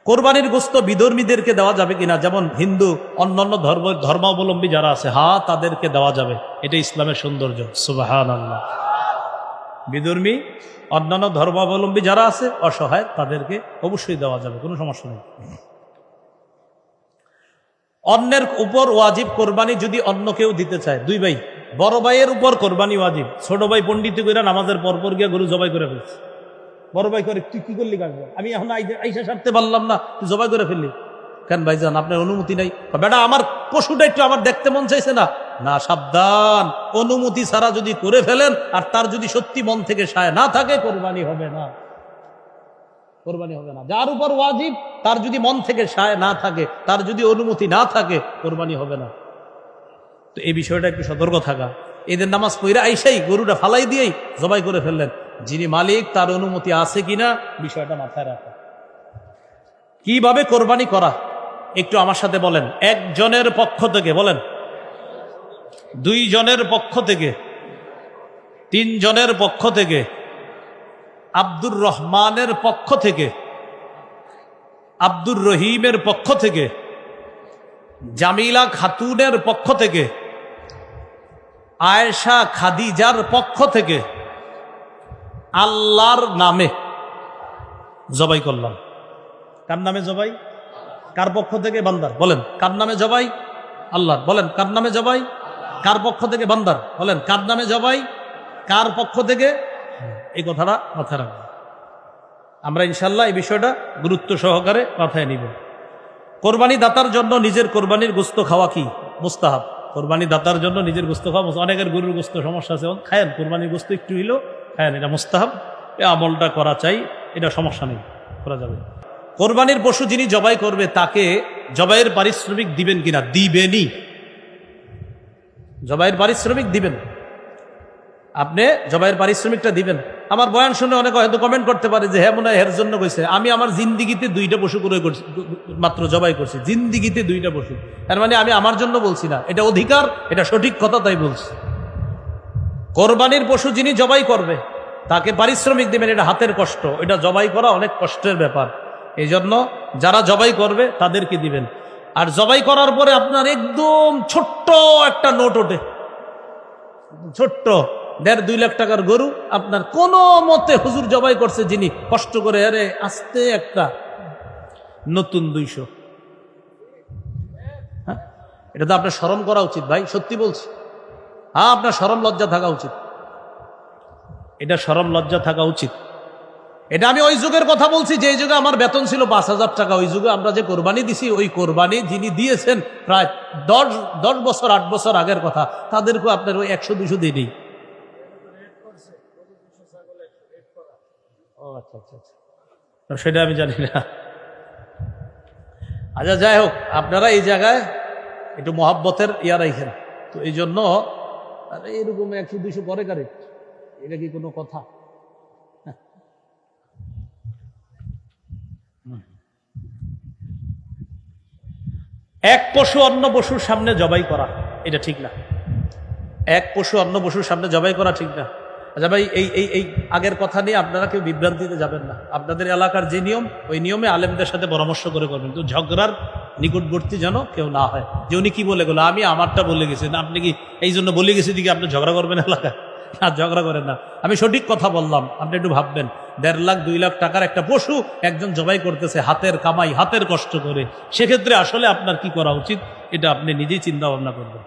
কোরবানির গোশত বিধর্মীদেরকে দেওয়া যাবে কিনা, যেমন হিন্দু অন্যান্য ধর্মাবলম্বী যারা আছে, হ্যাঁ তাদেরকে দেওয়া যাবে। এটা ইসলামের সৌন্দর্য। সুবহানাল্লাহ। বিধর্মী অন্যান্য ধর্মাবলম্বী যারা আছে অসহায়, তাদেরকে অবশ্যই দেওয়া যাবে, কোনো সমস্যা নেই। অন্যের উপর ওয়াজিব কোরবানি যদি অন্য কেউ দিতে চায়, দুই ভাই, বড় ভাইয়ের উপর কোরবানি ওয়াজিব, ছোট ভাই পণ্ডিতি করে নামাজের পরপর গিয়ে গরু জবাই করে ফেলছে। বড় ভাই করে, তুই কি করলি কাজ, আমি এখন আইসা সারতে পারলাম না, তুই জবাই করে ফেললি কেন ভাইজান, আপনার অনুমতি নাই? বেটা আমার পশুটা একটু আমার দেখতে মন চাইছে না। না, সাবধান, অনুমতি ছাড়া যদি করে ফেলেন আর তার যদি সত্যি মন থেকে সায় না থাকে, কোরবানি হবে না, কোরবানি হবে না। যার উপর ওয়াজিব তার যদি মন থেকে সায় না থাকে, তার যদি অনুমতি না থাকে, কোরবানি হবে না। তো এই বিষয়টা একটু সতর্ক থাকা। এদের নামাজ পড়া আইসাই গরুটা ফালাই দিয়েই জবাই করে ফেললেন, যিনি মালিক তার অনুমতি আছে কিনা বিষয়টা মাথায় রাখা। কিভাবে কোরবানি করা একটু আমার সাথে বলেন। একজনের পক্ষ থেকে বলেন, দুইজনের পক্ষ থেকে, তিনজনের পক্ষ থেকে, আব্দুর রহমানের পক্ষ থেকে, আব্দুর রহিমের পক্ষ থেকে, জামিলা খাতুনের পক্ষ থেকে, আয়েশা খাদিজার পক্ষ থেকে, আল্লাহর নামে জবাই করলাম। কার নামে জবাই? কার পক্ষ থেকে? বান্দার। বলেন কার নামে জবাই? আল্লাহর। বলেন কার নামে জবাই? কার পক্ষ থেকে? বান্দার। বলেন কার নামে জবাই? কার পক্ষ থেকে? এই কথাটা মাথায় রাখবো। আমরা ইনশাল্লাহ এই বিষয়টা গুরুত্ব সহকারে মাথায় নিব। কোরবানি দাতার জন্য নিজের কোরবানির গোশত খাওয়া কি মুস্তাহাব? কোরবানি দাতার জন্য নিজের গোশত খাওয়া, অনেকের গরুর গোশত সমস্যা আছে, খায়েন কোরবানির গোশত একটু হইলেও খায়েন, এটা মুস্তাহাব, এই আমলটা করা চাই, এটা সমস্যা নেই, করা যাবে। কোরবানির পশু যিনি জবাই করবে তাকে জবাইয়ের পারিশ্রমিক দিবেন কিনা? দিবেনই, জবাইয়ের পারিশ্রমিক দিবেন। আপনি জবাইয়ের পারিশ্রমিকটা দিবেন। আমার বয়ান শুনে অনেকে হয়তো কমেন্ট করতে পারে যে হ্যাঁ মনে হয় এর জন্য কইছে। আমি আমার জিন্দিগিতে 2টা পশু করে করছি, মাত্র জবাই করছি, জিন্দিগিতে 2টা পশু। তার মানে আমি আমার জন্য বলছি না, এটা অধিকার, এটা সঠিক কথা, তাই বলছি। কোরবানির পশু যিনি জবাই করবে তাকে পারিশ্রমিক দিবেন, এটা হাতের কষ্ট, এটা জবাই করা অনেক কষ্টের ব্যাপার। এই জন্য যারা জবাই করবে তাদেরকে দিবেন। আর জবাই করার পরে আপনার একদম ছোট্ট একটা নোট ওঠে, ছোট্ট 1.5-2 লাখ টাকার গরু আপনার কোনো মতে হুজুর জবাই করছে যিনি, কষ্ট করে, আরে আস্তে একটা নতুন 200। হ্যাঁ, এটা তো আপনার শরম করা উচিত ভাই, সত্যি বলছি। হ্যাঁ, আপনার শরম লজ্জা থাকা উচিত, এটা শরম লজ্জা থাকা উচিত। এটা আমি ওই যুগের কথা বলছি যে যুগে আমার বেতন ছিল 5,000 টাকা। ওই যুগে আমরা যে কোরবানি দিছি, ওই কোরবানি যিনি দিয়েছেন প্রায় 10 বছর 8 বছর আগের কথা, তাদেরকে আপনার ওই 100-200 দিয়ে নেই। ও আচ্ছা আচ্ছা আচ্ছা, সেটা আমি জানি না। আচ্ছা, যাই হোক, আপনারা এই জায়গায় একটু মহাব্বতের ইয়া রাখেন। তো এই জন্য এরকম 100-200 করে কারে, এটা কি কোনো কথা? এক পশু অন্য পশুর সামনে জবাই করা এটা ঠিক না। এক পশু অন্য পশুর সামনে জবাই করা ঠিক না। আচ্ছা ভাই, এই আগের কথা নিয়ে আপনারা কেউ বিভ্রান্তিতে যাবেন না। আপনাদের এলাকার যে নিয়ম, ওই নিয়মে আলেমদের সাথে পরামর্শ করে করবেন, তো ঝগড়ার নিকটবর্তী যেন কেউ না হয়। যে উনি কি বলে গেলো, আমি আমারটা বলে গেছি না, আপনি কি এই জন্য বলে গেছি দিকে আপনি ঝগড়া করবেন এলাকায়? না, ঝগড়া করেন না, আমি সঠিক কথা বললাম। আপনি একটু ভাববেন, 1.5 লাখ 2 লাখ টাকার একটা পশু একজন জবাই করতেছে, হাতের কামাই, হাতের কষ্ট করে। সেক্ষেত্রে আসলে আপনার কি করা উচিত, এটা আপনি নিজেই চিন্তা ভাবনা করবেন।